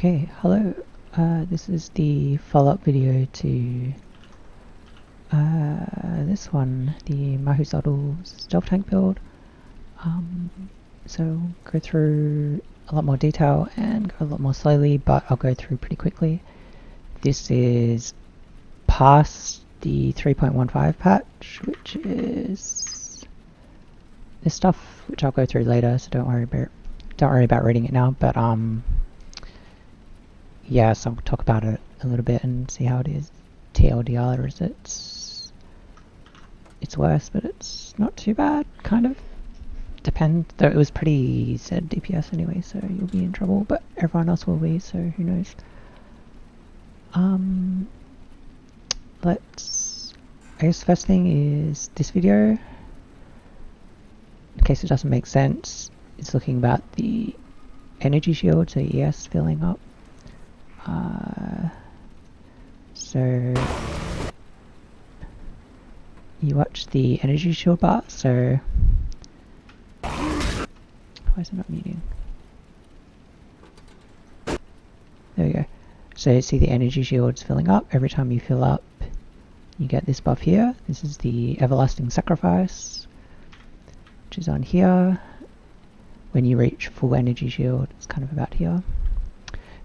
Okay, hello. This is the follow-up video to this one, the Mahuxotl stealth tank build. So go through a lot more detail and go a lot more slowly, but I'll go through pretty quickly. This is past the 3.15 patch, which is this stuff, which I'll go through later, so don't worry about reading it now, but yeah, so I'll talk about it a little bit and see how it is. TLDR is it's worse, but it's not too bad, kind of. Depends, though it was pretty said DPS anyway, so you'll be in trouble, but everyone else will be, so who knows. I guess the first thing is this video. In case it doesn't make sense, it's looking about the energy shield, so ES filling up. So you watch the energy shield bar, so why is it not muting? There we go. So you see the energy shields filling up. Every time you fill up, you get this buff here. This is the everlasting sacrifice, which is on here. When you reach full energy shield, it's kind of about here.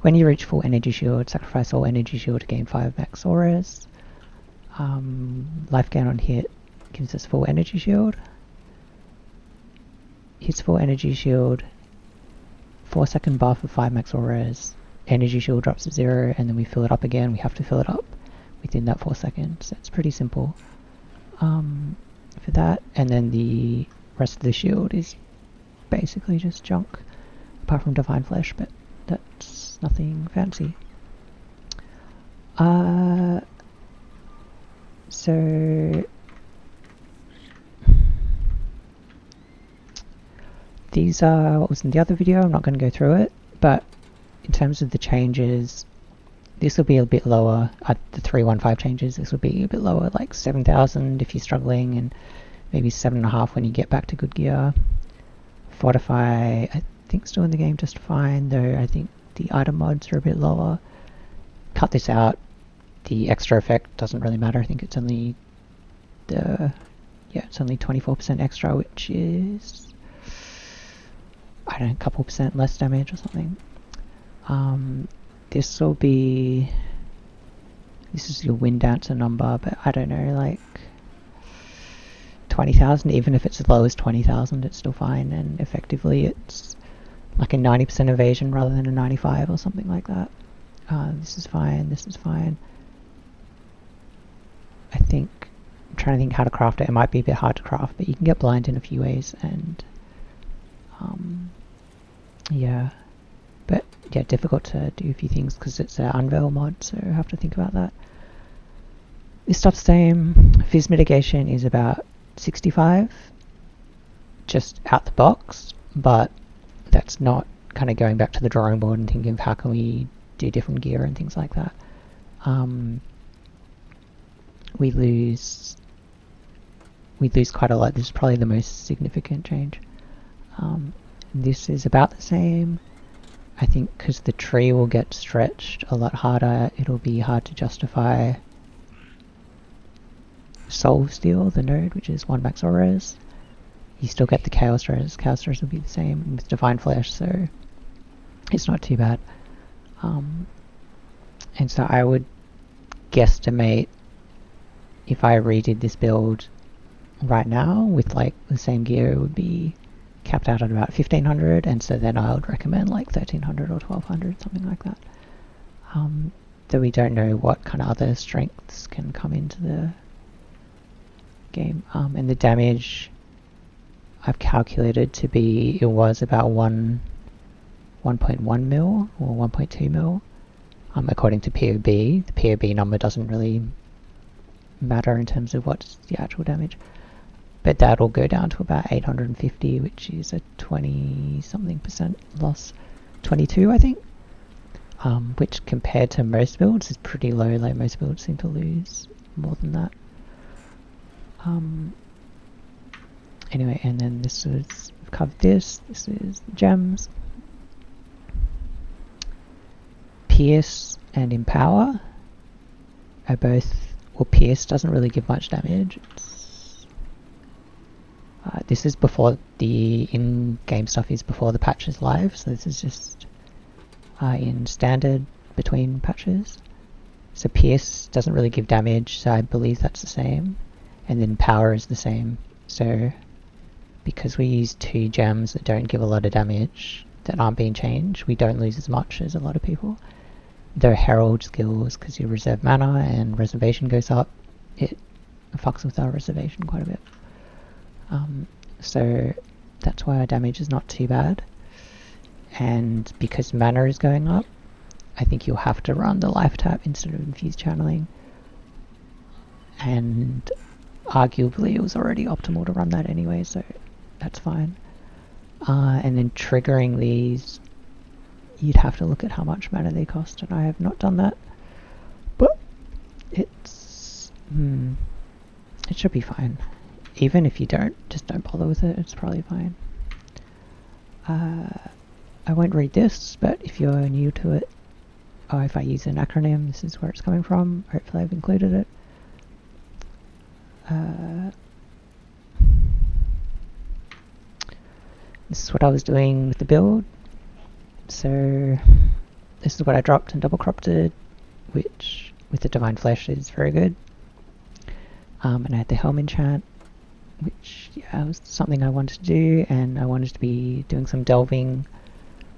When you reach full energy shield, sacrifice all energy shield to gain 5 max auras. Life gain on hit gives us full energy shield. Hits full energy shield, 4-second buff of 5 max auras. Energy shield drops to 0, and then we fill it up again. We have to fill it up within that 4 seconds. So it's pretty simple for that. And then the rest of the shield is basically just junk, apart from Divine Flesh, but that's nothing fancy. So these are what was in the other video. I'm not going to go through it, but in terms of the changes, this will be a bit lower at the 3.15 changes. This will be a bit lower, like 7,000 if you're struggling, and maybe 7.5 when you get back to good gear. Fortify, I think still in the game just fine, though I think the item mods are a bit lower. Cut this out. The extra effect doesn't really matter. I think it's only it's only 24% extra, which is, I don't know, a couple percent less damage or something. This is your wind dancer number, but I don't know, like 20,000. Even if it's as low as 20,000, it's still fine, and effectively it's like a 90% evasion rather than a 95 or something like that. This is fine, this is fine. I think, I'm trying to think how to craft it. It might be a bit hard to craft, but you can get blind in a few ways, and yeah. But yeah, difficult to do a few things because it's an unveil mod, so I have to think about that. This stuff's same. Fizz mitigation is about 65, just out the box, but that's not kind of going back to the drawing board and thinking of how can we do different gear and things like that. We lose quite a lot. This is probably the most significant change. This is about the same. I think because the tree will get stretched a lot harder, it'll be hard to justify Soul Steal, the node, which is 1 max auras. You still get the Chaos Throws. Chaos Throws will be the same with Divine Flesh, so it's not too bad. And so I would guesstimate, if I redid this build right now with like the same gear, it would be capped out at about 1,500, and so then I would recommend like 1,300 or 1,200, something like that. Though we don't know what kind of other strengths can come into the game. And the damage I've calculated to be, it was about 1.1 mil or 1.2 mil, according to POB. The POB number doesn't really matter in terms of what's the actual damage. But that'll go down to about 850, which is a 20-something% loss. 22, I think. Which compared to most builds is pretty low. Like most builds seem to lose more than that. Anyway, and then this is, we've covered this. This is the gems. Pierce and Empower are both... Well, Pierce doesn't really give much damage. This is before the in-game stuff is before the patch is live, so this is just in standard between patches. So Pierce doesn't really give damage, so I believe that's the same. And then Power is the same. So because we use 2 gems that don't give a lot of damage, that aren't being changed, we don't lose as much as a lot of people. Though Herald skills, because you reserve mana and reservation goes up, it fucks with our reservation quite a bit. So that's why our damage is not too bad. And because mana is going up, I think you'll have to run the life tap instead of infused channeling. And arguably it was already optimal to run that anyway, so that's fine. And then triggering these, you'd have to look at how much mana they cost, and I have not done that. But it's... it should be fine. Even if you just don't bother with it, it's probably fine. I won't read this, but if you're new to it, or if I use an acronym, this is where it's coming from. Hopefully I've included it. This is what I was doing with the build. So this is what I dropped and double cropped it, which with the Divine Flesh is very good. And I had the Helm enchant, which was something I wanted to do, and I wanted to be doing some delving,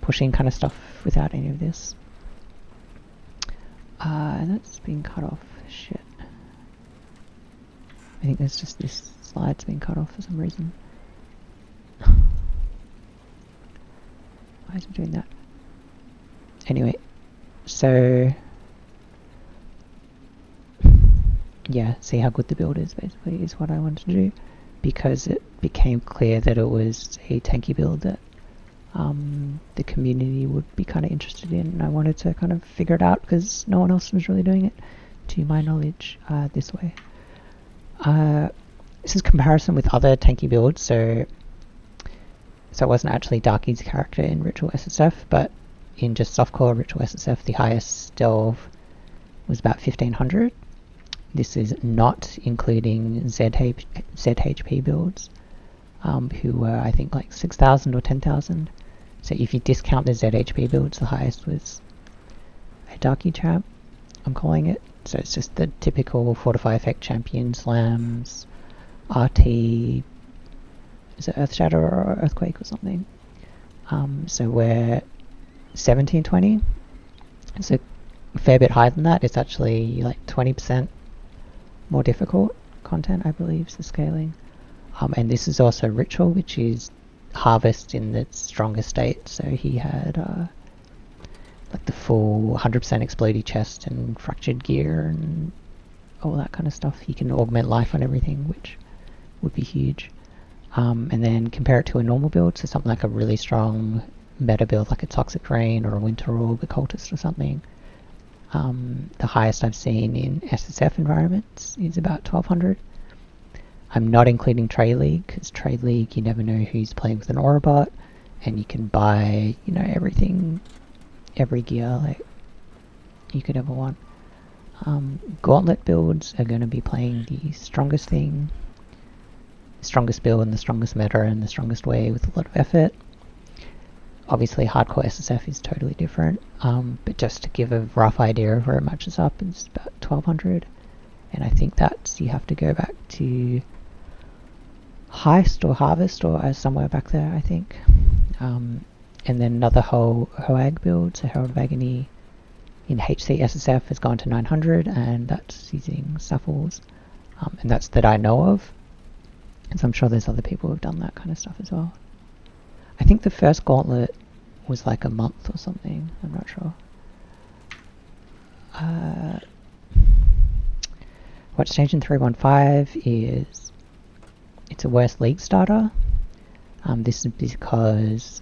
pushing kind of stuff without any of this. And that's been cut off. Shit. I think there's just this slide's been cut off for some reason. Why is it doing that? Anyway, so yeah, see how good the build is, basically, is what I wanted to do, because it became clear that it was a tanky build that the community would be kind of interested in, and I wanted to kind of figure it out because no one else was really doing it, to my knowledge, this way. This is comparison with other tanky builds, so it wasn't actually Darky's character in Ritual SSF, but in just softcore Ritual SSF, the highest delve was about 1500. This is not including ZHP builds, who were, I think, like 6,000 or 10,000. So if you discount the ZHP builds, the highest was a Darky champ, I'm calling it. So it's just the typical Fortify Effect champion, slams, RT, is it Earth Shatter or Earthquake or something? So we're 1720. So a fair bit higher than that. It's actually like 20% more difficult content, I believe, is the scaling. And this is also Ritual, which is Harvest in its strongest state. So he had like the full 100% explodey chest and fractured gear and all that kind of stuff. He can augment life on everything, which would be huge. And then compare it to a normal build, so something like a really strong meta build like a Toxic Rain or a Winter Orb, a Cultist or something. The highest I've seen in SSF environments is about 1200. I'm not including Trade League, because Trade League you never know who's playing with an Aurabot, and you can buy, everything, every gear like you could ever want. Gauntlet builds are going to be playing the strongest thing, strongest build and the strongest meta and the strongest way with a lot of effort. Obviously hardcore SSF is totally different, but just to give a rough idea of where it matches up, it's about 1200, and I think that's, you have to go back to Heist or Harvest or somewhere back there, I think. And then another hoAg build, so Herald of Agony in HC SSF has gone to 900, and that's using Saffles, and that's that I know of. And so I'm sure there's other people who've done that kind of stuff as well. I think the first Gauntlet was like a month or something, I'm not sure. What's changed in 3.15 is it's a worse league starter. This is because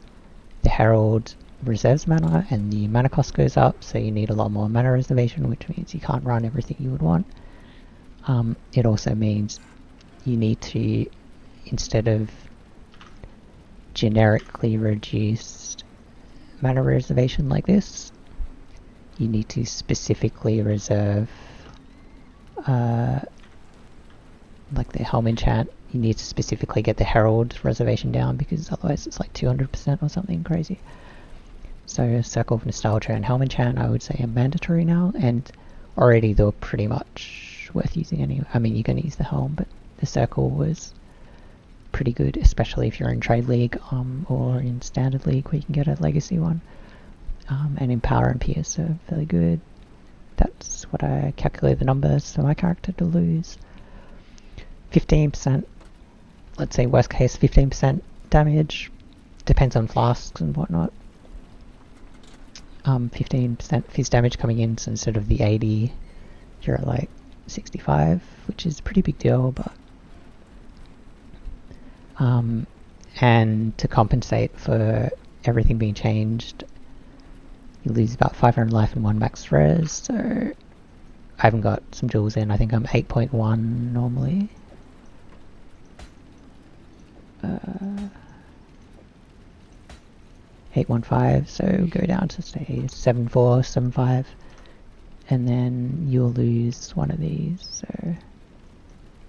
the Herald reserves mana and the mana cost goes up, so you need a lot more mana reservation, which means you can't run everything you would want. It also means you need to, instead of generically reduced mana reservation like this, you need to specifically reserve like the helm enchant, you need to specifically get the herald reservation down, because otherwise it's like 200% or something crazy. So Circle of Nostalgia and helm enchant I would say are mandatory now, and already they were pretty much worth using anyway. I mean, you're going to use the helm, but the Circle was pretty good, especially if you're in Trade League or in Standard League where you can get a Legacy one. And in Power and Pierce are fairly good. That's what I calculate the numbers for my character to lose. 15%, let's say worst case 15% damage, depends on flasks and whatnot. 15% fizz damage coming in, so instead of the 80 you're at like 65, which is a pretty big deal, but and to compensate for everything being changed, you lose about 500 life and 1 max res, so I haven't got some jewels in. I think I'm 8.1 normally. 815, so go down to say 74, 75, and then you'll lose one of these, so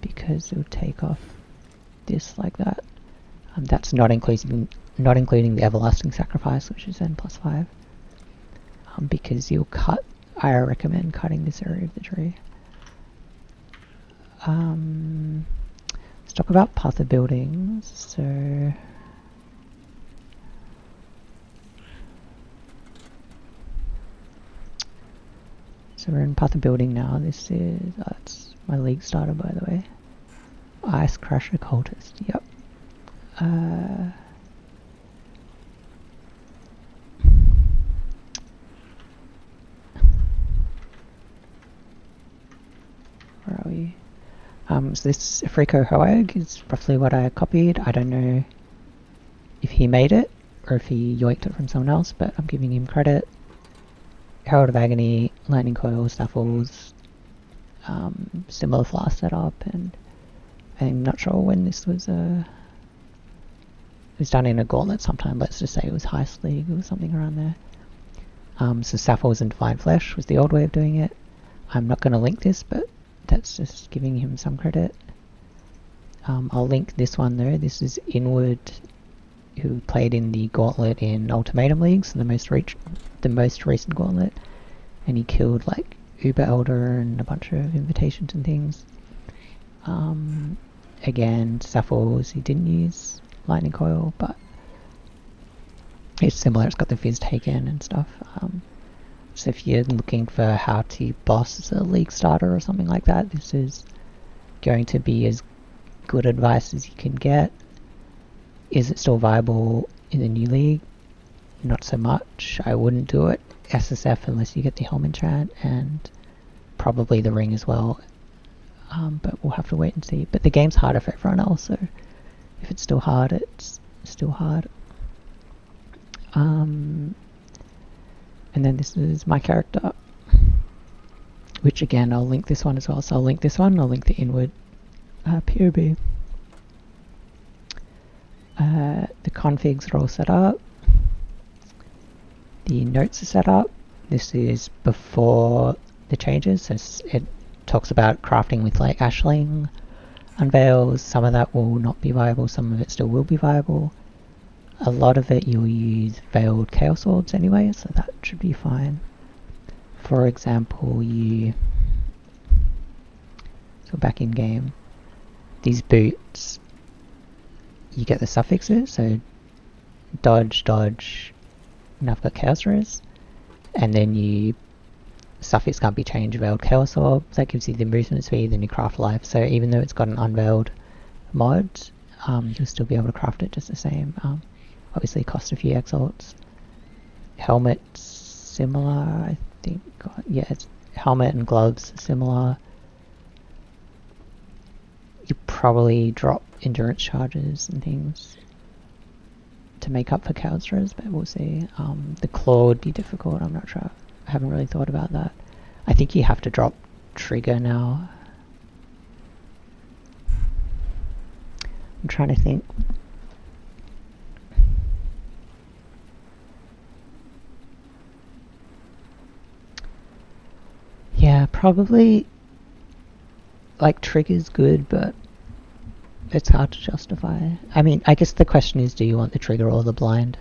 because it'll take off this like that. That's not including the Everlasting Sacrifice, which is then +5. Because you'll cut, I recommend cutting this area of the tree. Let's talk about Path of Buildings. So we're in Path of Building now. This is, that's my league starter, by the way. Ice Crusher Cultist, yep. Where are we? So this Frico hoAg is roughly what I copied. I don't know if he made it or if he yoinked it from someone else, but I'm giving him credit. Herald of Agony, Lightning Coil, Staffles, similar flask setup, and I'm not sure when this was. It was done in a gauntlet sometime. Let's just say it was Heist League or something around there. So Staffles and Divine Flesh was the old way of doing it. I'm not going to link this, but that's just giving him some credit. I'll link this one though. This is Inward, who played in the Gauntlet in Ultimatum Leagues, the most recent Gauntlet, and he killed like Uber Elder and a bunch of invitations and things. Again, Staffles, he didn't use Lightning Coil, but it's similar. It's got the fizz taken and stuff. So if you're looking for how to boss a league starter or something like that, this is going to be as good advice as you can get. Is it still viable in the new league? Not so much. I wouldn't do it SSF unless you get the helm enchant and probably the ring as well. But we'll have to wait and see. But the game's harder for everyone else, so if it's still hard, it's still hard. And then this is my character, which again, I'll link this one as well. So I'll link this one, I'll link the Inward POB. The configs are all set up. The notes are set up. This is before the changes, so it talks about crafting with like Ashling unveils. Some of that will not be viable, some of it still will be viable. A lot of it you'll use Veiled Chaos Swords anyway, so that should be fine. For example, so back in game, these boots, you get the suffixes, so dodge, dodge, and I've got Chaos Res, and then suffix can't be changed, Veiled Chaos Orb, that gives you the movement speed, then you craft life, so even though it's got an unveiled mod, you'll still be able to craft it just the same. Obviously cost a few exalts. Helmet, similar, I think, yeah, it's helmet and gloves are similar. You probably drop endurance charges and things to make up for Chaos Res, but we'll see. The claw would be difficult, I'm not sure. I haven't really thought about that. I think you have to drop trigger now. I'm trying to think. Probably, like, trigger's good, but it's hard to justify. I mean, I guess the question is, do you want the trigger or the blind?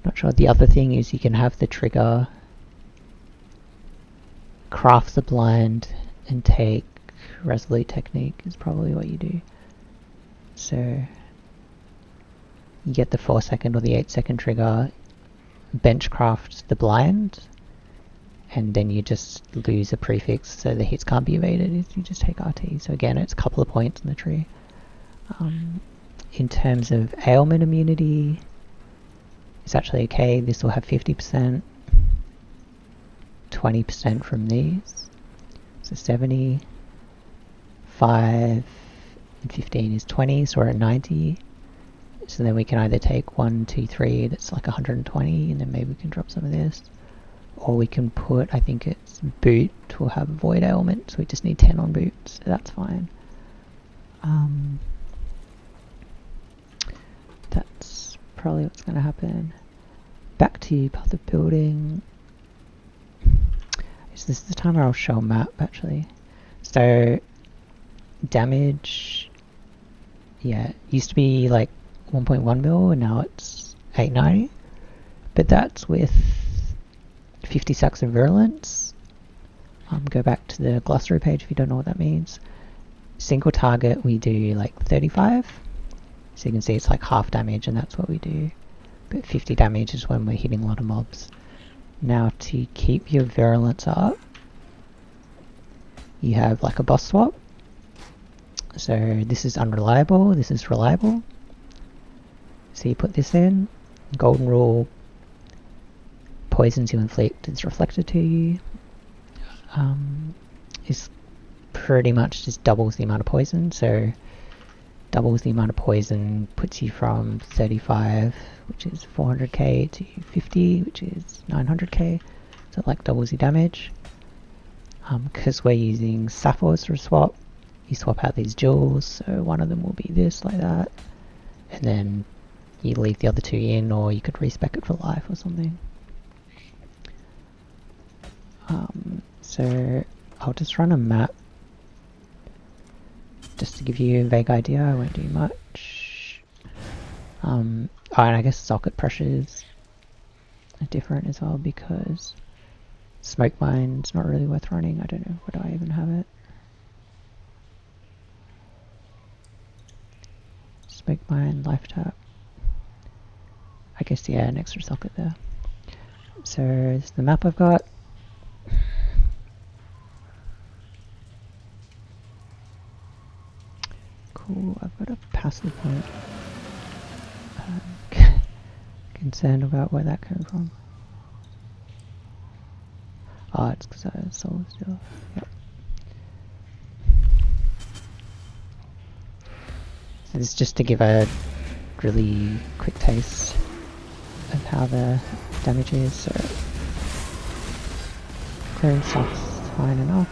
Not sure. The other thing is you can have the trigger craft the blind and take resolute technique is probably what you do. So you get the 4-second or the 8-second trigger, benchcraft the blind, and then you just lose a prefix so the hits can't be evaded. You just take RT. So again, it's a couple of points in the tree. In terms of ailment immunity, it's actually okay. This will have 50%, 20% from these. So 70, 5, and 15 is 20, so we're at 90. So then we can either take 1, 2, 3, that's like 120, and then maybe we can drop some of this. Or we can put, I think it's boot, will have void ailment, so we just need 10 on boot, so that's fine. That's probably what's going to happen. Back to path of building. This is the time where I'll show a map, actually. So, damage, yeah, used to be like 1.1 mil, and now it's 890. But that's with 50 stacks of virulence. Go back to the glossary page if you don't know what that means. Single target, we do like 35. So you can see it's like half damage, and that's what we do. But 50 damage is when we're hitting a lot of mobs. Now to keep your virulence up, you have like a boss swap. So this is unreliable, this is reliable. So you put this in. Golden rule, poisons you inflict is reflected to you. Is pretty much just doubles the amount of poison. So doubles the amount of poison puts you from 35, which is 400k, to 50, which is 900k. So it like doubles your damage. Because we're using sapphires for a swap, you swap out these jewels, so one of them will be this, like that. And then you leave the other two in, or you could respec it for life or something. So I'll just run a map just to give you a vague idea. I won't do much. And I guess socket pressures are different as well, because smoke mine's not really worth running. I don't know, where do I even have it? Smoke mine, life tap. I guess, yeah, an extra socket there. So this is the map I've got. Cool, I've got a passive point. Concerned about where that came from. Oh, it's because I have soul still. Yep. So this is just to give a really quick taste of how the damage is. So clearing stuff's fine enough.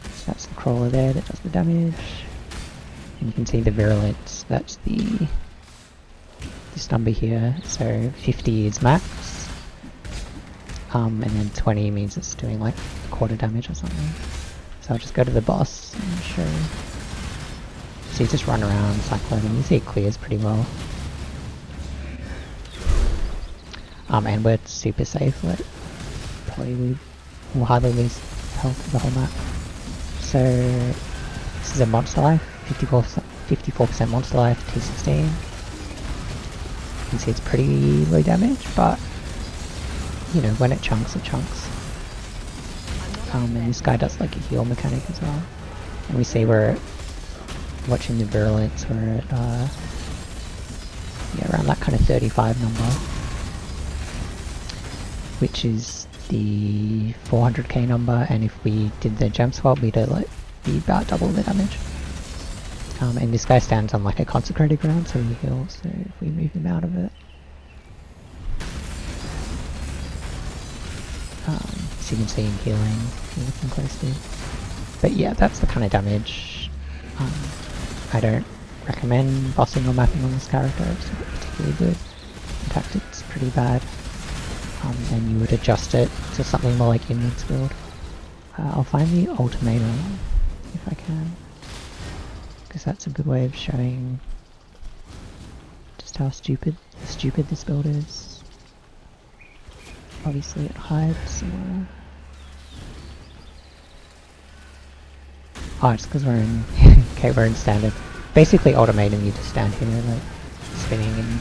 So that's the crawler there that does the damage. And you can see the virulence, that's this number here. So 50 is max. And then 20 means it's doing like a quarter damage or something. So I'll just go to the boss and show you. So you just run around cycling and you see it clears pretty well. And we're super safe, like probably we'll hardly lose health for the whole map. So this is a monster life, 54% monster life, T16. You can see it's pretty low damage, but you know, when it chunks, it chunks. And this guy does like a heal mechanic as well. And we see we're watching the virulence, we're at yeah, around that kind of 35 number, which is the 400k number, and if we did the gem swap, we'd like be about double the damage. And this guy stands on like a consecrated ground, so he heals, so if we move him out of it. So you can see him healing if you're looking closely. But yeah, that's the kind of damage. I don't recommend bossing or mapping on this character, it's not particularly good. In fact, it's pretty bad. And you would adjust it to something more like Inward's build. I'll find the ultimatum if I can, because that's a good way of showing just how stupid this build is. Obviously it hides somewhere. Oh, it's because we're in okay, we're in standard. Basically ultimatum, you just stand here like spinning in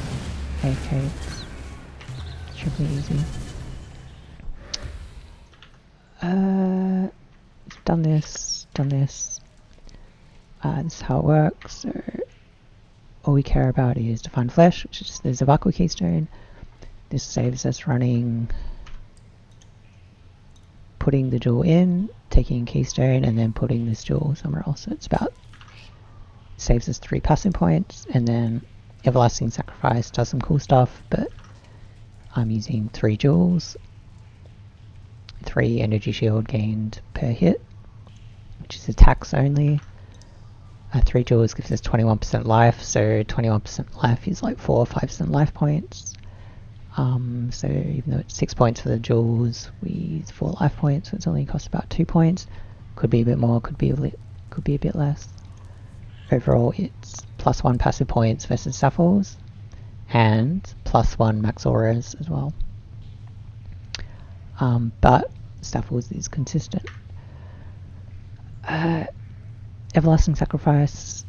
AK. Should be easy. Done this. This is how it works. So all we care about is define flesh, which is the Zabakwa keystone. This saves us putting the jewel in, taking keystone, and then putting this jewel somewhere else. So it's saves us 3 passing points, and then Everlasting Sacrifice does some cool stuff, but I'm using 3 jewels, 3 energy shield gained per hit, which is attacks only. 3 jewels gives us 21% life, so 21% life is like 4 or 5% life points. So even though it's 6 points for the jewels, we use 4 life points, so it's only cost about 2 points. Could be a bit more, could be a bit less. Overall, it's +1 passive points versus Sapphiles, and +1 max auras as well. But Sapphiles is consistent. Everlasting Sacrifice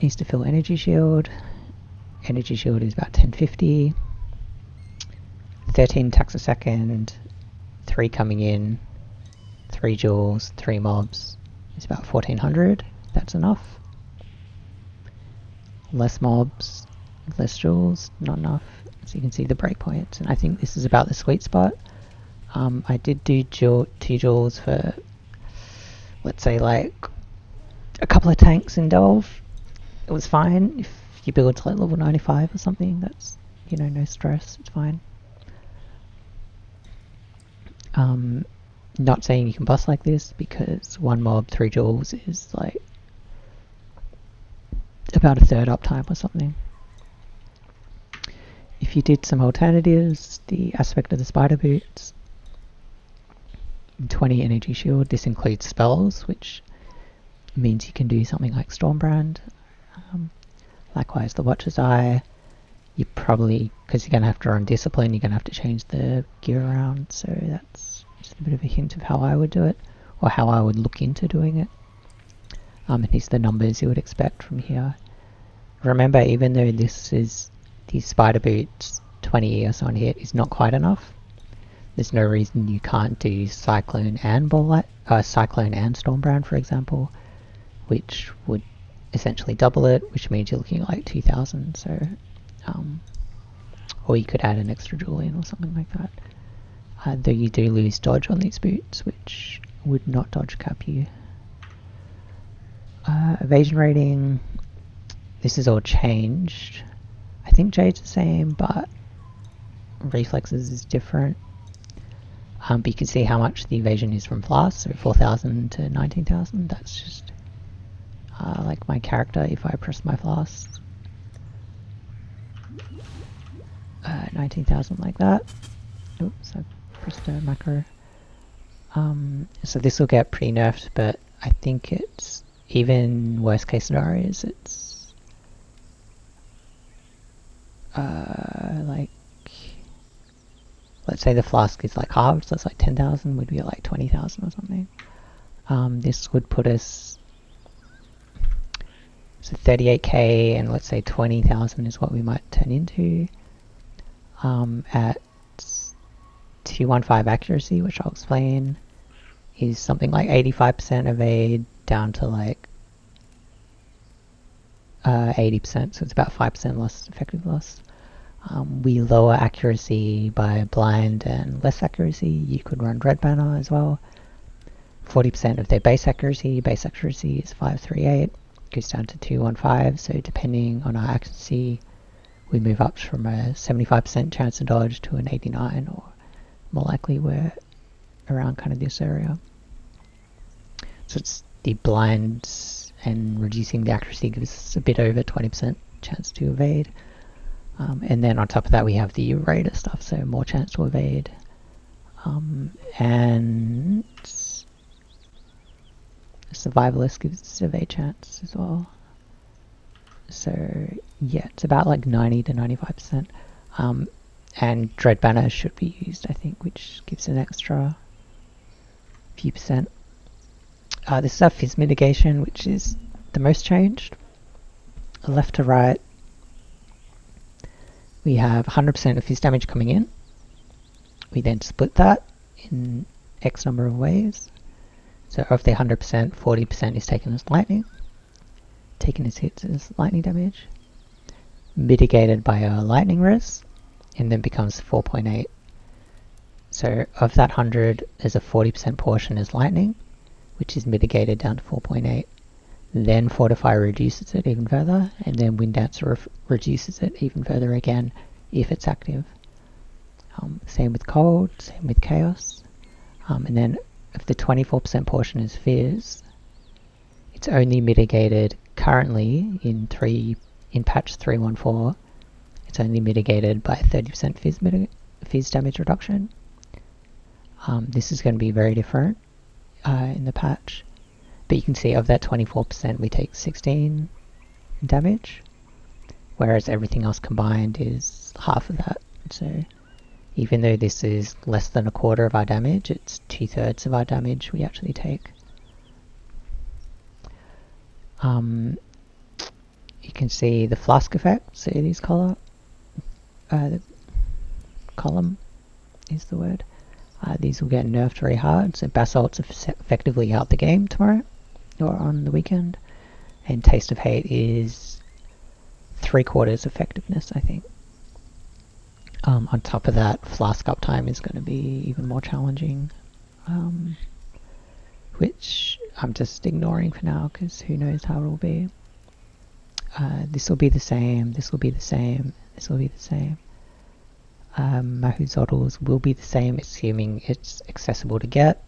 needs to fill energy shield. Energy shield is about 1050. 13 attacks a second, 3 coming in, 3 jewels, 3 mobs. It's about 1400. That's enough. Less mobs, less jewels, not enough. So you can see the breakpoints, and I think this is about the sweet spot. I did do 2 jewels for, let's say, like a couple of tanks in Delve. It was fine. If you build to like level 95 or something, that's, no stress, it's fine. Not saying you can bust like this, because 1 mob, 3 jewels is like about a third uptime or something. If you did some alternatives, the aspect of the spider boots, 20 energy shield, this includes spells, which means you can do something like Stormbrand. Likewise, the Watcher's Eye, you probably, because you're going to have to run Discipline, you're going to have to change the gear around, so that's just a bit of a hint of how I would do it, or how I would look into doing it. And these are the numbers you would expect from here. Remember, even though this is the spider boots 20 years on hit is not quite enough, there's no reason you can't do Cyclone and Cyclone and Stormbrand, for example, which would essentially double it, which means you're looking at like 2000. So, or you could add an extra jewel in or something like that. Though you do lose dodge on these boots, which would not dodge cap you. Evasion rating, this is all changed. I think Jade's the same, but reflexes is different. But you can see how much the evasion is from Flask, so 4000 to 19,000. That's just like my character if I press my Flask. 19,000 like that. Oops, I pressed a macro. So this will get pretty nerfed, but I think it's even worst case scenarios, it's like, let's say the Flask is like halved, so it's like 10,000, would be like 20,000 or something. This would put us, so 38k, and let's say 20,000 is what we might turn into. At 215 accuracy, which I'll explain, is something like 85% evade down to like 80%, so it's about 5% less effective loss. We lower accuracy by blind and less accuracy. You could run Red Banner as well. 40% of their base accuracy is 538, goes down to 215, so depending on our accuracy, we move up from a 75% chance to dodge to an 89, or more likely we're around kind of this area. So it's the blinds and reducing the accuracy gives us a bit over 20% chance to evade. And then on top of that we have the raider stuff, so more chance to evade. And survivalist gives evade chance as well. So yeah, it's about like 90 to 95%. And Dread Banner should be used, I think, which gives an extra few percent. This is our fizz mitigation, which is the most changed. Left to right, we have 100% of fizz damage coming in. We then split that in X number of ways. So of the 100%, 40% is taken as lightning. Taken as hits as lightning damage. Mitigated by a lightning res, and then becomes 4.8. So of that 100, there's a 40% portion as lightning, which is mitigated down to 4.8. Then Fortify reduces it even further, and then Wind Dancer reduces it even further again if it's active. Same with Cold, same with Chaos. And then if the 24% portion is Fizz, it's only mitigated currently in patch 3.1.4. It's only mitigated by 30% fizz damage reduction. This is going to be very different in the patch. But you can see of that 24% we take 16 damage, whereas everything else combined is half of that. So even though this is less than a quarter of our damage, it's 2/3 of our damage we actually take. You can see the flask effect, so these the column is the word. These will get nerfed very hard, so Basalt's effectively out the game tomorrow, or on the weekend, and Taste of Hate is 3/4 effectiveness, I think. On top of that, Flask uptime is going to be even more challenging, which I'm just ignoring for now, because who knows how it will be. This will be the same, this will be the same, this will be the same. Mahuxotls will be the same, assuming it's accessible to get.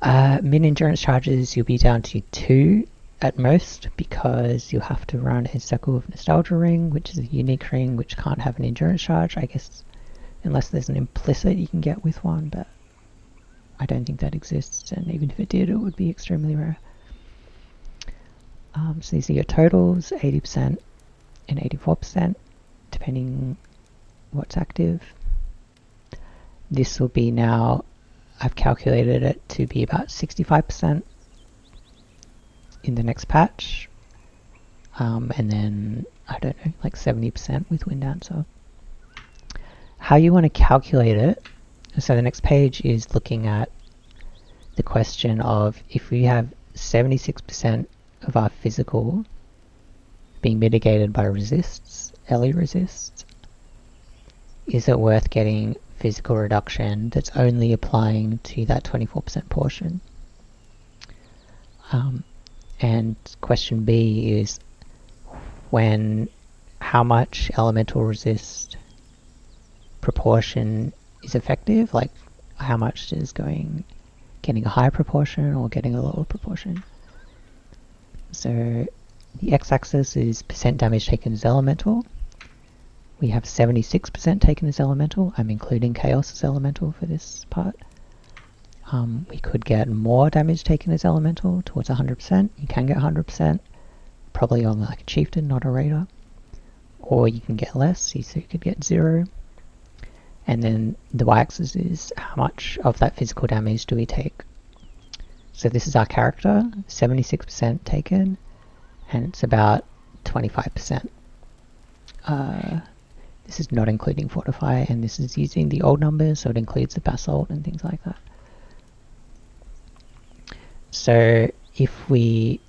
Min endurance charges, you'll be down to 2 at most, because you have to run a Circle of Nostalgia ring, which is a unique ring which can't have an endurance charge, I guess, unless there's an implicit you can get with one, but I don't think that exists, and even if it did, it would be extremely rare. So these are your totals, 80% and 84%, depending what's active. This will be now, I've calculated it to be about 65% in the next patch, and then, I don't know, like 70% with Wind Dancer. How you want to calculate it, so the next page is looking at the question of if we have 76% of our physical being mitigated by resists, LE resists, is it worth getting physical reduction that's only applying to that 24% portion? And question B is how much elemental resist proportion is effective, like how much is getting a higher proportion or getting a lower proportion. So the x-axis is percent damage taken as elemental. We have 76% taken as elemental. I'm including Chaos as elemental for this part. We could get more damage taken as elemental towards 100%. You can get 100%, probably on like a chieftain, not a raider. Or you can get less, so you could get 0. And then the y-axis is how much of that physical damage do we take. So this is our character, 76% taken, and it's about 25%. This is not including Fortify, and this is using the old numbers, so it includes the Basalt and things like that. So if we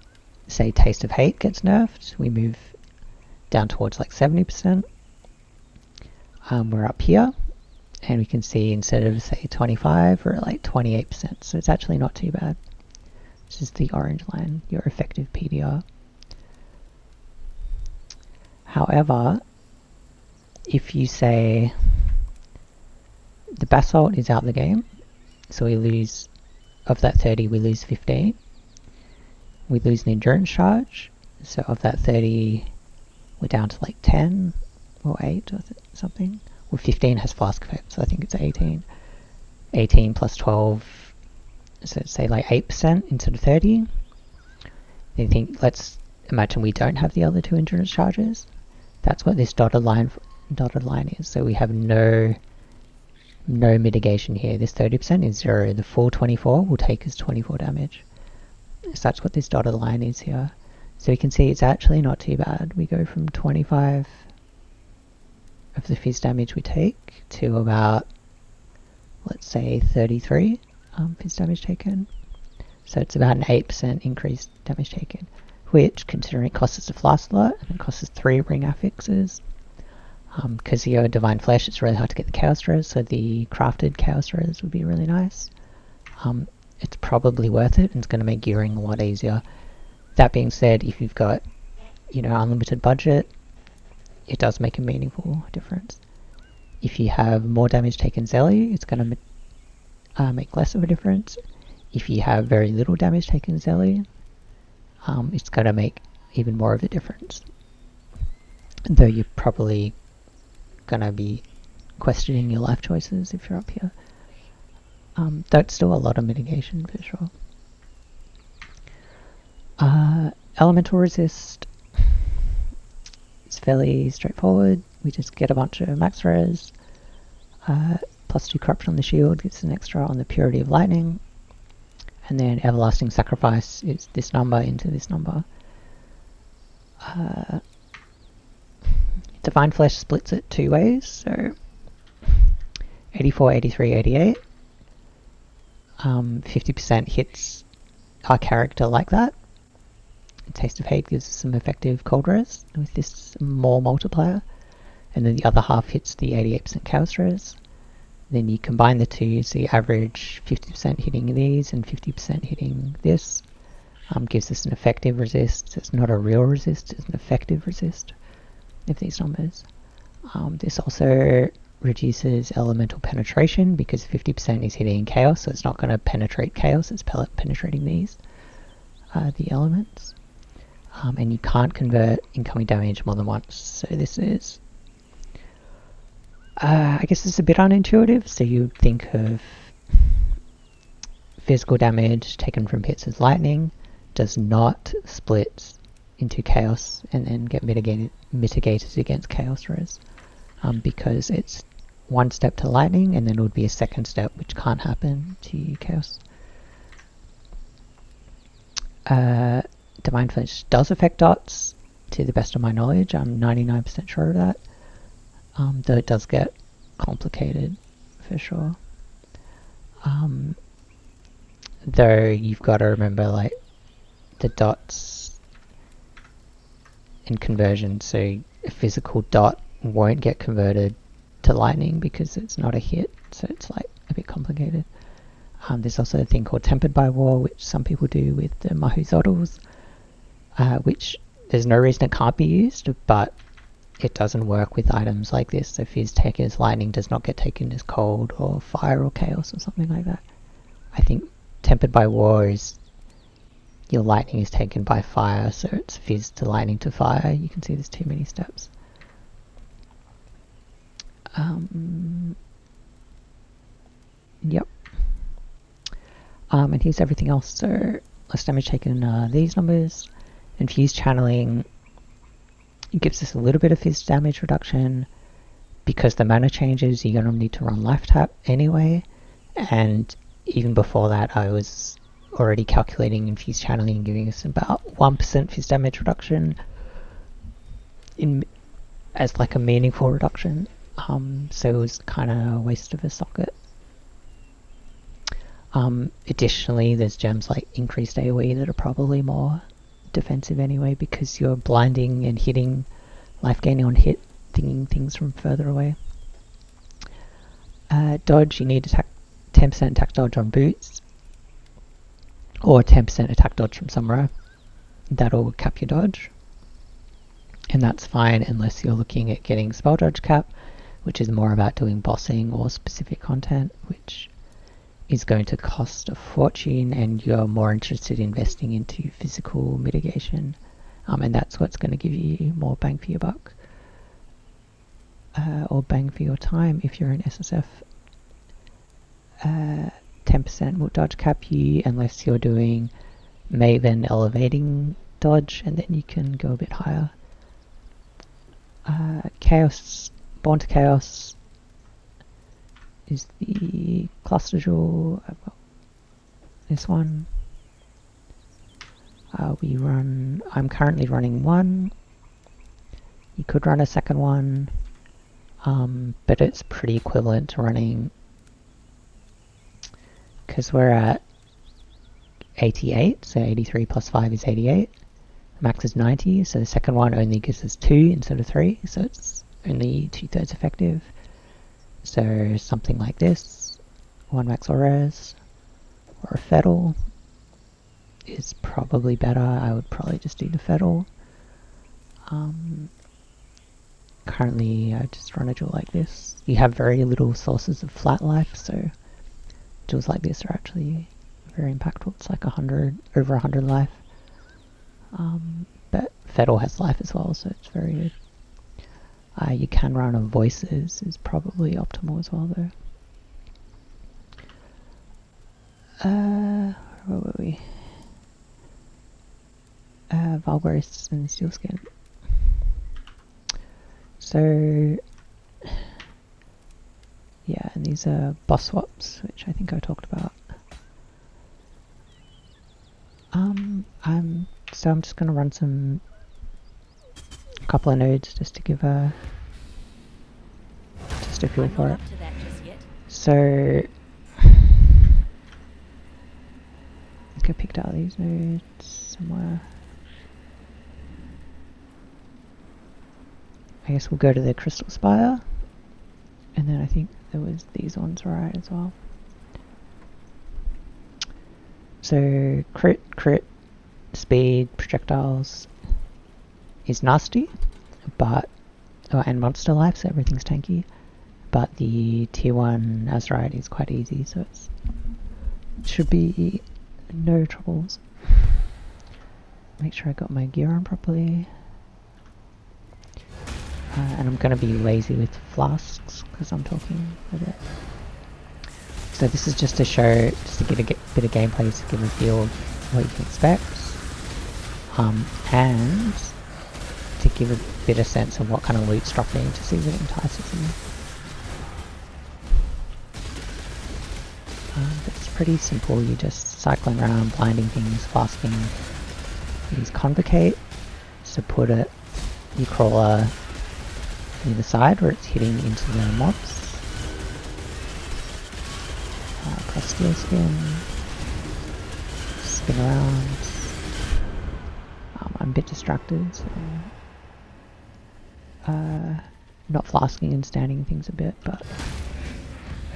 say Taste of Hate gets nerfed, we move down towards like 70%. We're up here, and we can see instead of say 25, we're at like 28%, so it's actually not too bad. This is the orange line, your effective PDR. However, if you say the Basalt is out the game, so we lose, of that 30 we lose 15, we lose an endurance charge, so of that 30 we're down to like 10 or 8 or something. Well, 15 has flask effect, so I think it's 18. 18 plus 12, so say like 8% instead of 30. Then let's imagine we don't have the other two endurance charges. That's what this dotted line is. So we have no mitigation here. This 30% is 0. The full 24 will take us 24 damage. So that's what this dotted line is here. So you can see it's actually not too bad. We go from 25 of the fizz damage we take to about, let's say, 33 fizz damage taken. So it's about an 8% increased damage taken, which, considering it costs us a flask slot and it costs us 3 ring affixes, because your Divine Flesh, it's really hard to get the Chaos Res, so the crafted Chaos Res would be really nice. It's probably worth it, and it's going to make gearing a lot easier. That being said, if you've got, unlimited budget, it does make a meaningful difference. If you have more damage taken Zelly, it's going to make less of a difference. If you have very little damage taken Zelly, it's going to make even more of a difference. Though you're probably going to be questioning your life choices if you're up here. Though it's still a lot of mitigation for sure. Elemental resist. It's fairly straightforward. We just get a bunch of max res. Plus 2 corruption on the shield gives an extra on the purity of lightning. And then everlasting sacrifice is this number into this number. Divine Flesh splits it 2 ways, so 84, 83, 88. 50% hits our character like that. Taste of Hate gives us some effective cold res with this more multiplier. And then the other half hits the 88% chaos res. Then you combine the two, so you average 50% hitting these and 50% hitting this. Gives us an effective resist. So it's not a real resist, it's an effective resist of these numbers. This also reduces elemental penetration because 50% is hitting chaos, so it's not going to penetrate chaos, it's penetrating these, the elements. And you can't convert incoming damage more than once, so this is... I guess it's a bit unintuitive, so you'd think of physical damage taken from hits as lightning, does not split into chaos and then get mitigated against chaos res, because it's one step to lightning and then it would be a second step which can't happen to chaos. Divine Flesh does affect dots, to the best of my knowledge. I'm 99% sure of that. Though it does get complicated, for sure. Though you've got to remember, like, the dots and conversion, so a physical dot won't get converted to lightning because it's not a hit, so it's like a bit complicated. There's also a thing called Tempered by War, which some people do with the Mahuxotls, which there's no reason it can't be used, but it doesn't work with items like this. So fizz taken as lightning does not get taken as cold or fire or chaos or something like that. I think Tempered by War is your lightning is taken by fire, so it's fizz to lightning to fire. You can see there's too many steps. Yep. And here's everything else. So less damage taken, these numbers. Infused channeling, it gives us a little bit of fizz damage reduction. Because the mana changes, you're going to need to run life tap anyway. And even before that, I was already calculating infused channeling, giving us about 1% fizz damage reduction as like a meaningful reduction. So it was kind of a waste of a socket. Additionally, there's gems like increased AoE that are probably more defensive anyway, because you're blinding and hitting, life gaining on hit, thinking things from further away. Dodge, you need 10% attack dodge on boots, or 10% attack dodge from samurai. That'll cap your dodge. And that's fine unless you're looking at getting spell dodge cap, which is more about doing bossing or specific content, which is going to cost a fortune, and you're more interested in investing into physical mitigation And that's what's going to give you more bang for your buck. Or bang for your time if you're in SSF. 10% will dodge cap you unless you're doing Maven elevating dodge, and then you can go a bit higher. Chaos, Born to Chaos is the cluster jewel. I've got this one. I'm currently running one. You could run a second one, but it's pretty equivalent to running, because we're at 88, so 83 plus 5 is 88. Max is 90, so the second one only gives us 2 instead of 3, so it's only 2/3 effective. So something like this, 1 max or res, or a Fettle is probably better. I would probably just do the Fettle. Currently I just run a jewel like this. You have very little sources of flat life, so jewels like this are actually very impactful. It's like over 100 life. But Fettle has life as well, so it's very good. You can run a Voices, is probably optimal as well though. Where were we? Vulgaris and Steelskin. So yeah, and these are boss swaps, which I think I talked about. I'm just going to run a couple of nodes just to give just a feel for it. So I think I picked out these nodes somewhere. I guess we'll go to the Crystal Spire, and then I think there was these ones right as well. So crit, speed, projectiles is nasty, but and monster life, so everything's tanky. But the tier 1 Azurite is quite easy, so it should be no troubles. Make sure I got my gear on properly. And I'm going to be lazy with flasks because I'm talking a bit. So this is just to show, just to get a bit of gameplay, to give a feel of what you can expect, and to give a bit of sense of what kind of loot's dropping, to see what entices me. It's pretty simple. You're just cycling around, blinding things, flasking. Use Convocate to put your crawler near the side where it's hitting into the mobs. Press Steelskin, spin around. I'm a bit distracted, so not flasking and standing things a bit, but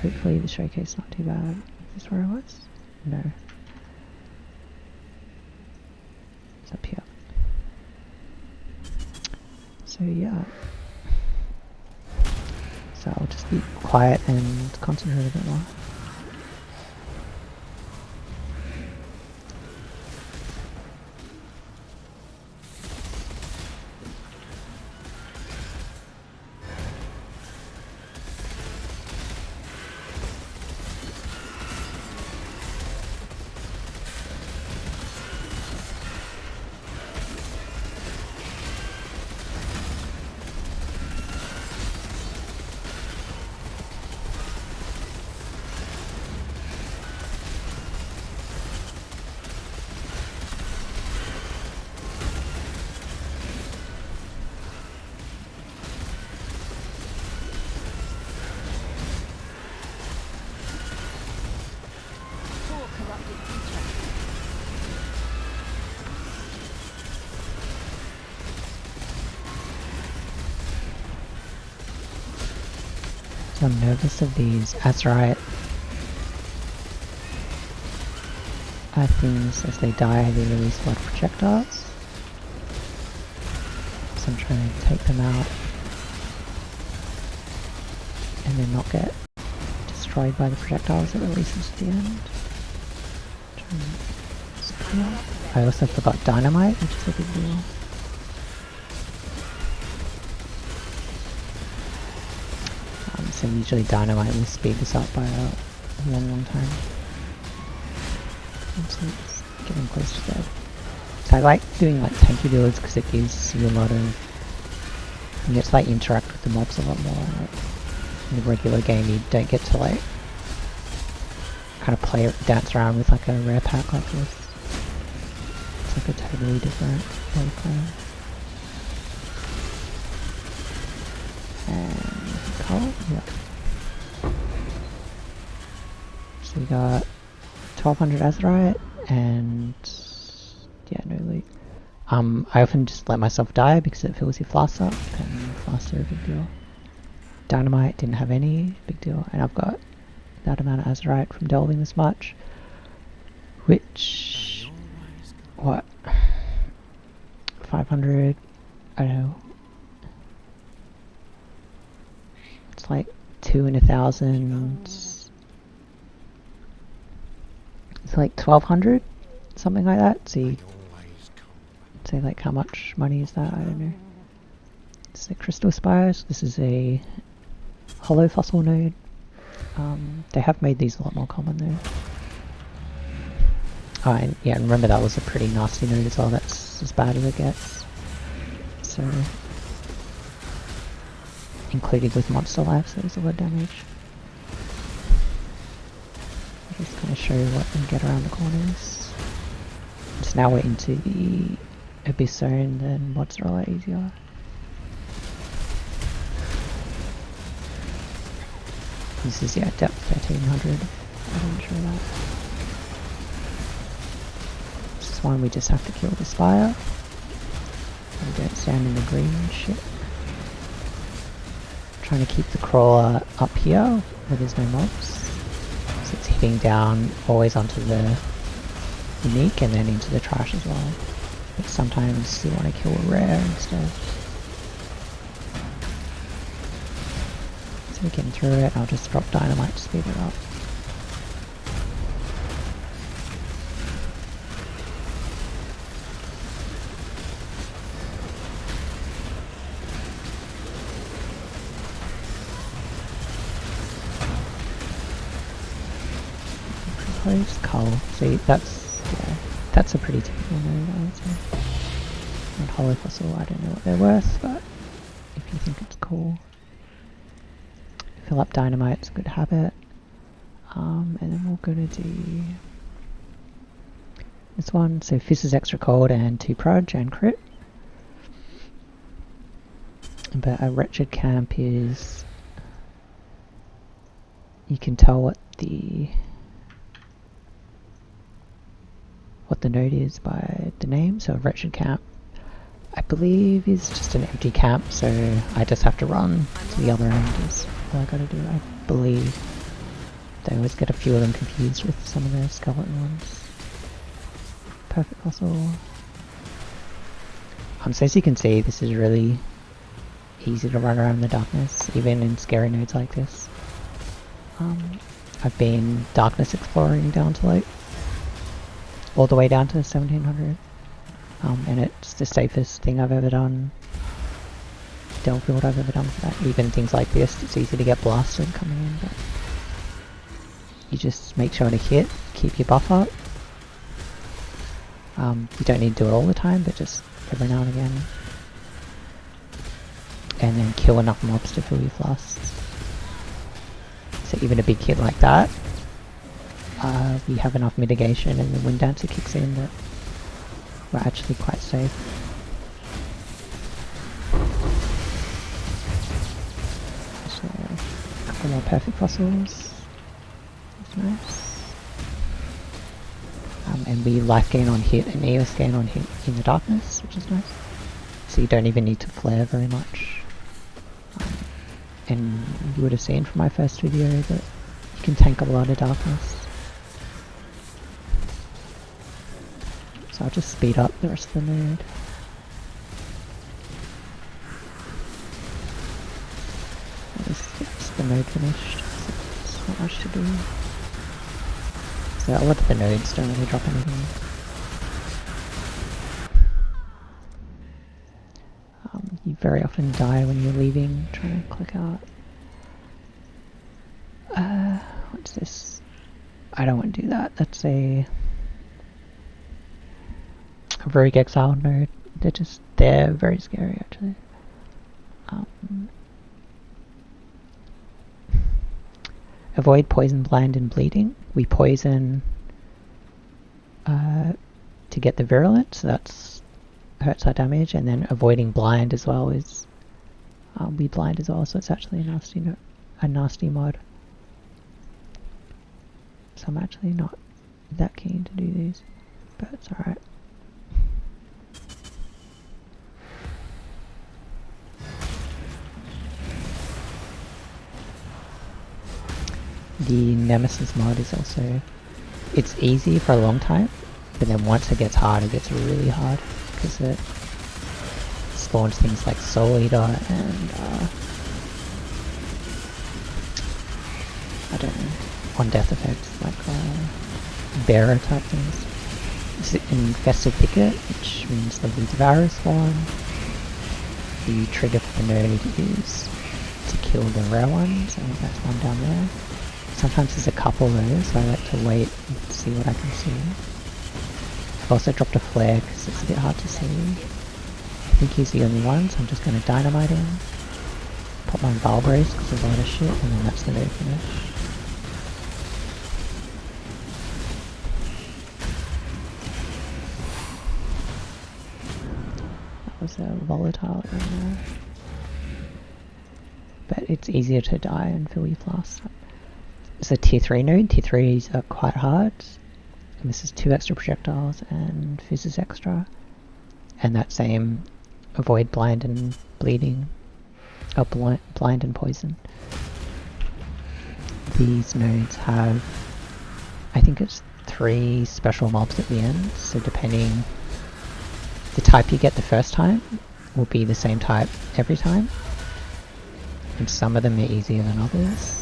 hopefully the showcase not too bad. Is this where I was? No. It's up here. So yeah. So I'll just be quiet and concentrate a bit more. So I'm nervous of these Azurite things. As they die, they release a lot of projectiles. So I'm trying to take them out and then not get destroyed by the projectiles it releases at the end. I also forgot Dynamite, which is a big deal. So usually dynamite will speed this up by a long time. So it's getting close to dead. So I like doing like tanky builds because it gives you a lot of... You get to like interact with the mobs a lot more. Like, in the regular game you don't get to like kind of dance around with like a rare pack like this. It's like a totally different way of playing. And Cole, yeah. So we got 1200 Azerite and yeah, no loot. I often just let myself die because it fills your flasks up, and flasks are a big deal. Dynamite didn't have any, big deal, and I've got that amount of Azerite from delving this much, which, what, 500, I don't know, it's like 2 in 1,000, it's like 1,200, something like that. So you say like how much money is that? I don't know. It's the crystal spires. This is a hollow fossil node. They have made these a lot more common though. Oh, and yeah, remember that was a pretty nasty node as well. That's as bad as it gets. So, including with monster life, so there's a lot of damage. I'll just kind of show you what we can get around the corners. So now we're into the abyss zone, then mods are a lot easier. This is, yeah, depth 1300. I didn't show that. This one we just have to kill the spire. We don't stand in the green shit. Trying to keep the crawler up here where there's no mobs. So it's hitting down always onto the unique and then into the trash as well. But sometimes you want to kill a rare instead. So we're getting through it. I'll just drop dynamite to speed it up. Close cull. See, that's a pretty typical node, I would say. And hollow fossil, I don't know what they're worth, but if you think it's cool. Fill up dynamite, it's a good habit. And then we'll go to do this one. So Fizz is extra cold and 2 proj and crit. But a wretched camp is... You can tell what the node is by the name. So a wretched camp, I believe, is just an empty camp, so I just have to run to the other end is all I gotta do. I believe they always get a few of them confused with some of the skeleton ones. Perfect fossil. So as you can see, this is really easy to run around in the darkness, even in scary nodes like this. I've been darkness exploring down to like all the way down to 1700, and it's the safest thing I've ever done. Delve build I've ever done for that. Even things like this, it's easy to get blasted coming in, but you just make sure to hit, keep your buff up. You don't need to do it all the time, but just every now and again. And then kill enough mobs to fill your flasks. So even a big hit like that, we have enough mitigation and the Wind Dancer kicks in that we're actually quite safe. So, a couple more perfect fossils. That's nice. And we life gain on hit and EOS gain on hit in the darkness, which is nice. So you don't even need to flare very much. And you would have seen from my first video that you can tank a lot of darkness. So I'll just speed up the rest of the node. Just the node finished, so there's not much to do. So a lot of the nodes don't really drop anything. You very often die when you're leaving, trying to click out. What's this? I don't want to do that. That's a Rogue Exile node. They're very scary actually. Avoid poison, blind, and bleeding. We poison to get the virulent, so that's hurts our damage, and then avoiding blind as well is we blind as well, so it's actually a nasty mod. So I'm actually not that keen to do these, but it's alright. The Nemesis mod is also, it's easy for a long time, but then once it gets hard, it gets really hard, because it spawns things like Soul Eater and I don't know, on death effects like bearer type things. It's Infested Thicket, which means the Devourer spawn. The trigger for the node is to kill the rare ones. I think that's one down there. Sometimes there's a couple though, so I like to wait and see what I can see. I've also dropped a flare because it's a bit hard to see. I think he's the only one, so I'm just going to dynamite him. Pop my Val Brace because there's a lot of shit, and then that's the node finish. That was a volatile in there. But it's easier to die and fill your flask up. It's a tier 3 node. Tier 3s are quite hard. And this is 2 extra projectiles and Fizz is extra. And that same avoid blind and bleeding. Oh, blind and poison. These nodes have, I think it's 3 special mobs at the end. So depending, the type you get the first time will be the same type every time. And some of them are easier than others.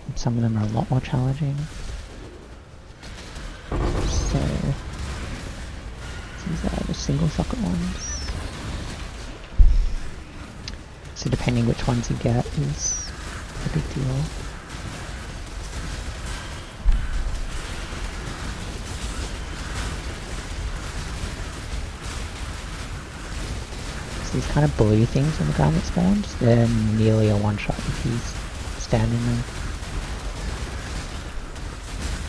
And some of them are a lot more challenging. So these are the single socket ones. So depending which ones you get is a big deal. So these kind of blue things on the ground that spawns, they're nearly a one-shot if you stand in them.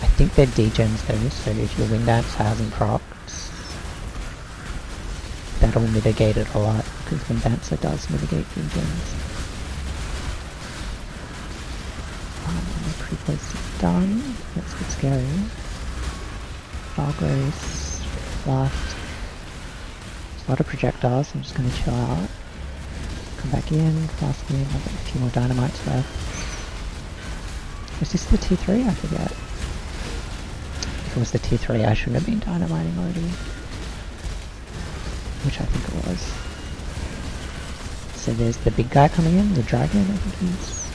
I think they're degens though, so if your Wind Dance hasn't procced, that'll mitigate it a lot, because Wind Dancer does mitigate degens. Pre-place is done, let's get scary. Val Grace, Blast. There's a lot of projectiles, I'm just going to chill out. Come back in, fast in, I've got a few more dynamites left. Is this the T3? I forget. If it was the T3, I shouldn't have been dynamiting already. Which I think it was. So there's the big guy coming in, the dragon, I think he's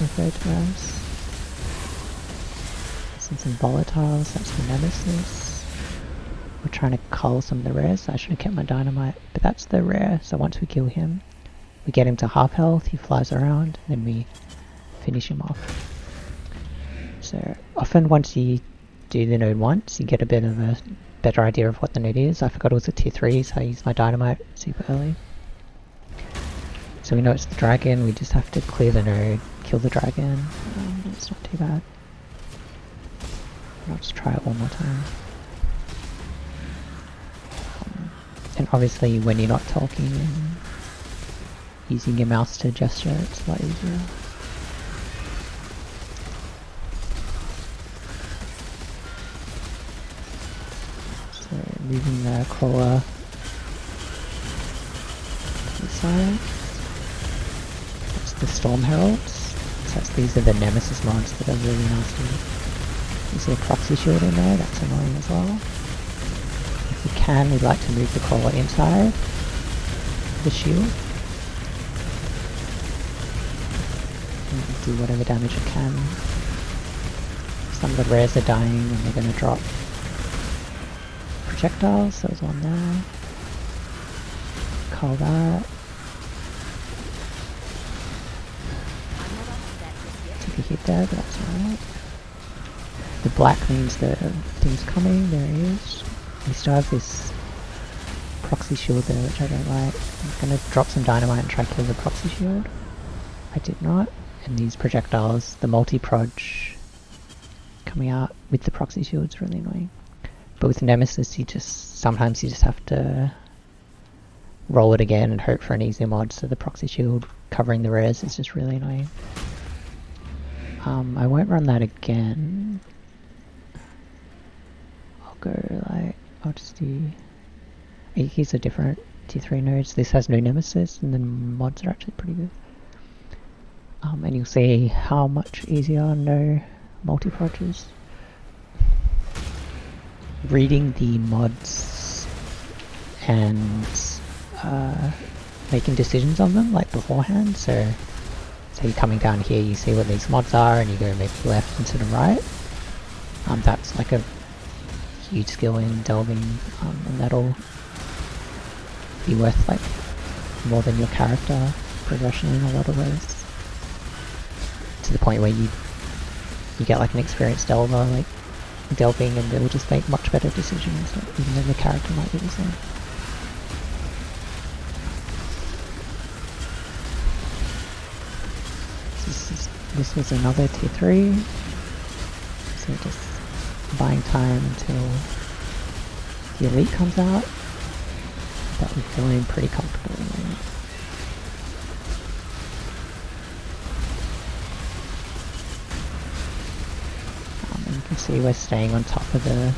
referred to as. Some volatiles, that's the Nemesis. We're trying to cull some of the rares, so I should have kept my dynamite, but that's the rare, so once we kill him, we get him to half health, he flies around, then we finish him off. So often once you do the node once, you get a bit of a better idea of what the node is. I forgot it was a tier 3, so I used my dynamite super early. So we know it's the dragon, we just have to clear the node, kill the dragon, it's not too bad. I'll just try it one more time. And obviously when you're not talking and using your mouse to gesture, it's a lot easier. So moving the crawler to the side. That's the Storm Heralds. So these are the Nemesis mods that are really nasty. You see a proxy shield in there, that's annoying as well. If we can, we'd like to move the crawler inside the shield. And do whatever damage it can. Some of the rares are dying and they're going to drop projectiles, so there's one there. Call that. Took a hit there, but that's alright. black means the thing's coming, there it is. We still have this proxy shield there, which I don't like. I'm gonna drop some dynamite and try to kill the proxy shield. I did not. And these projectiles, the multi-proj coming out with the proxy shield is really annoying. But with Nemesis, sometimes you just have to roll it again and hope for an easier mod, so the proxy shield covering the res is just really annoying. I won't run that again. I'll just do... These are different tier 3 nodes. This has no Nemesis, and the mods are actually pretty good. And you'll see how much easier no multi-proj. Reading the mods and making decisions on them like beforehand, so you're coming down here, you see what these mods are and you go maybe left instead of right. That's like a huge skill in delving, and that'll be worth like more than your character progression in a lot of ways. To the point where you get like an experienced delver like delving and they'll just make much better decisions, like, even though the character might be the same. This was another tier 3, so just buying time until the elite comes out, but I'm feeling pretty comfortable in it. And you can see we're staying on top of the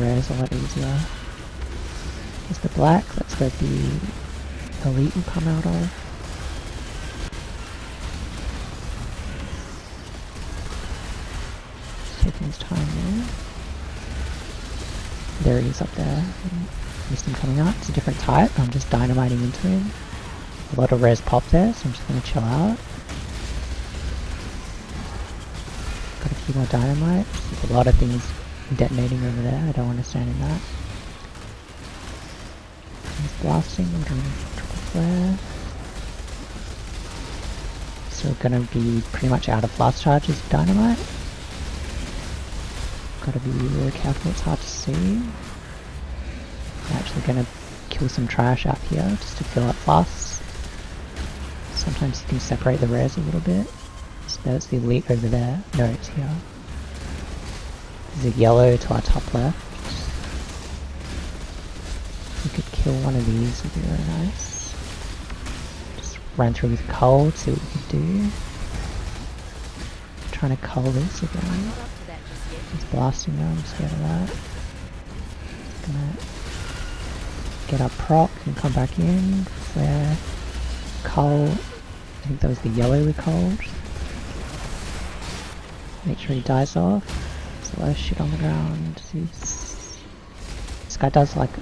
rares a lot easier. Here's the black, that's where the elite will come out of. Taking his time there. There he is up there. Missed him coming out. It's a different type. I'm just dynamiting into him. A lot of res pop there, so I'm just going to chill out. Got a few more dynamite. There's a lot of things detonating over there. I don't want to stand in that. He's blasting. I'm going to triple flare. So we're going to be pretty much out of blast charges of dynamite. Gotta be really careful, it's hard to see. I'm actually gonna kill some trash out here just to fill up flasks. Sometimes you can separate the rares a little bit. So there's the elite over there. No, it's here. There's a yellow to our top left. We could kill one of these, would be really nice. Just run through with cold, see what we can do. Trying to cull this again. It's blasting now, I'm scared of that. Gonna get up proc and come back in. Flare. Cull. I think that was the yellow we culled. Make sure he dies off. There's a lot of shit on the ground. This guy does like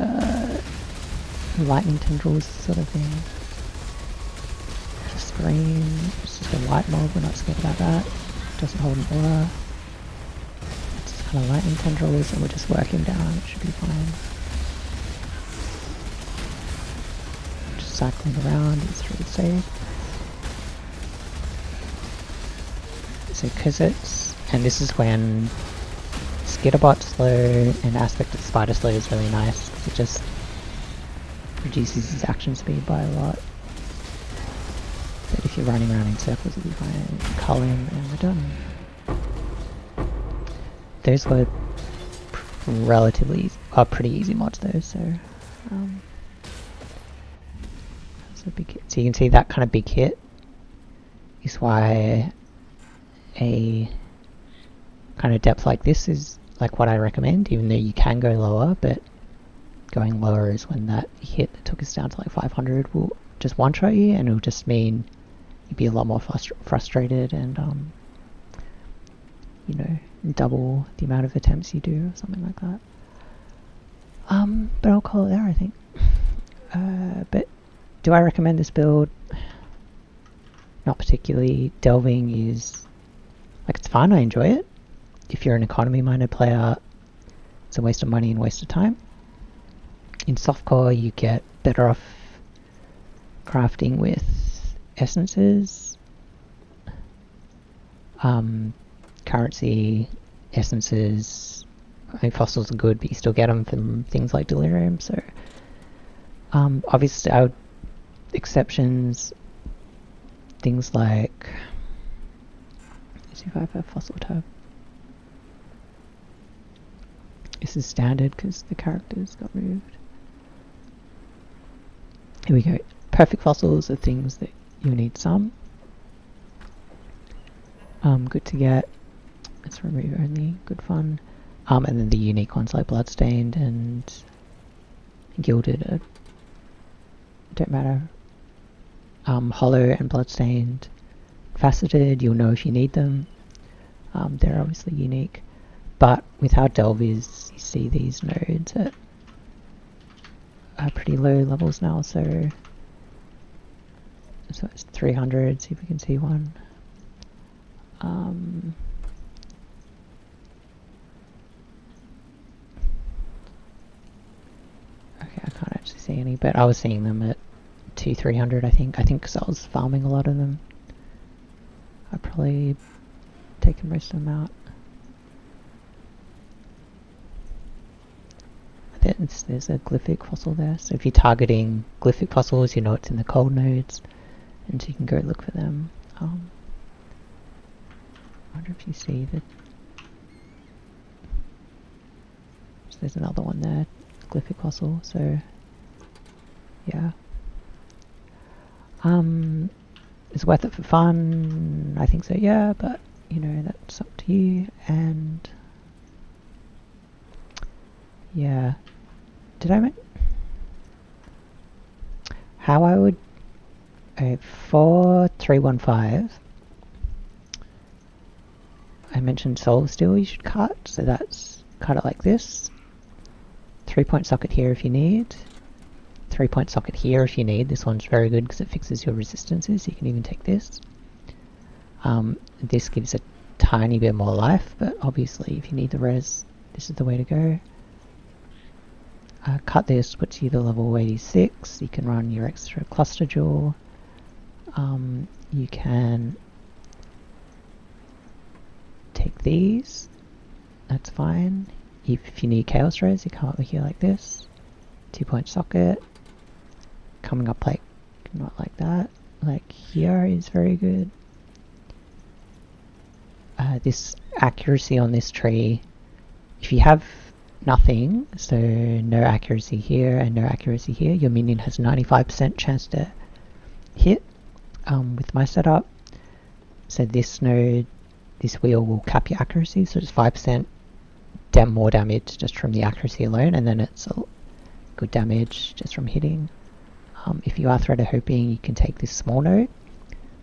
lightning tendrils sort of thing. Just scream. It's just a white mob, we're not scared about that. Doesn't hold an aura. Kind of lightning tendrils, and we'll just work him down, it should be fine. Just cycling around, it's really safe. So Kizits, and this is when Skitterbot slow and aspect of Spider slow is really nice, because it just reduces his action speed by a lot. But if you're running around in circles, it'll be fine. Cull him, and we're done. Those were pretty easy mods though, so that's a big hit. So you can see that kind of big hit is why a kind of depth like this is like what I recommend, even though you can go lower, but going lower is when that hit that took us down to like 500 will just one-shot you, and it'll just mean you'd be a lot more frustrated and you know, double the amount of attempts you do, or something like that. But I'll call it there, I think. But do I recommend this build? Not particularly. Delving is, like, it's fun, I enjoy it. If you're an economy-minded player, it's a waste of money and waste of time. In softcore, you get better off crafting with essences. Currency, essences. I think fossils are good, but you still get them from things like delirium, so obviously our exceptions, things like, let's see if I have a fossil tab. This is standard because the characters got moved. Here we go. Perfect fossils are things that you need some. Good to get. Let's remove only. Good fun. And then the unique ones like bloodstained and gilded don't matter. Hollow and bloodstained, faceted, you'll know if you need them. They're obviously unique. But with how Delve is, you see these nodes at pretty low levels now, so it's 300, see if we can see one. Okay, I can't actually see any, but I was seeing them at 200-300 I think because I was farming a lot of them. I've probably taken most of them out. There's a glyphic fossil there, so if you're targeting glyphic fossils, you know it's in the cold nodes, and so you can go look for them. I wonder if you see that. So there's another one there, glyphic fossil, so yeah. It's worth it for fun, I think so, yeah, but you know, that's up to you. And yeah, did I how I would, for 315, I mentioned soul steel you should cut, so that's cut it like this. 3-point socket here if you need. 3-point socket here if you need. This one's very good because it fixes your resistances. You can even take this. This gives a tiny bit more life, but obviously if you need the res, this is the way to go. Cut this, puts you to level 86. You can run your extra cluster jewel. You can take these. That's fine. If you need chaos res, you come up here like this. 2-point socket. Coming up like, not like that. Like here is very good. This accuracy on this tree, if you have nothing, so no accuracy here and no accuracy here, your minion has 95% chance to hit with my setup. So this node, this wheel will cap your accuracy, so it's 5% more damage just from the accuracy alone, and then it's good damage just from hitting. If you are threat of hoping, you can take this small node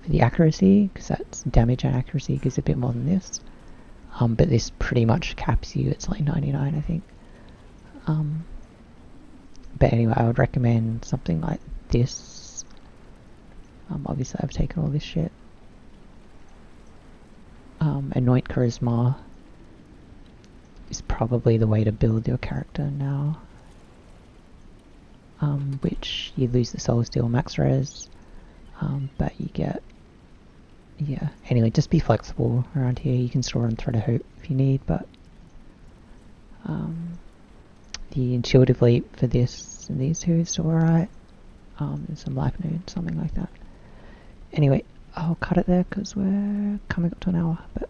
for the accuracy, because that's damage and accuracy gives a bit more than this. But this pretty much caps you, it's like 99 I think. But anyway, I would recommend something like this. Obviously I've taken all this shit. Anoint Charisma is probably the way to build your character now. Which you lose the soul steel max res, but you get, yeah. Anyway, just be flexible around here. You can store on Thread of Hope if you need, but the intuitive leap for this and these two is still alright. And some life node, something like that. Anyway, I'll cut it there because we're coming up to an hour, but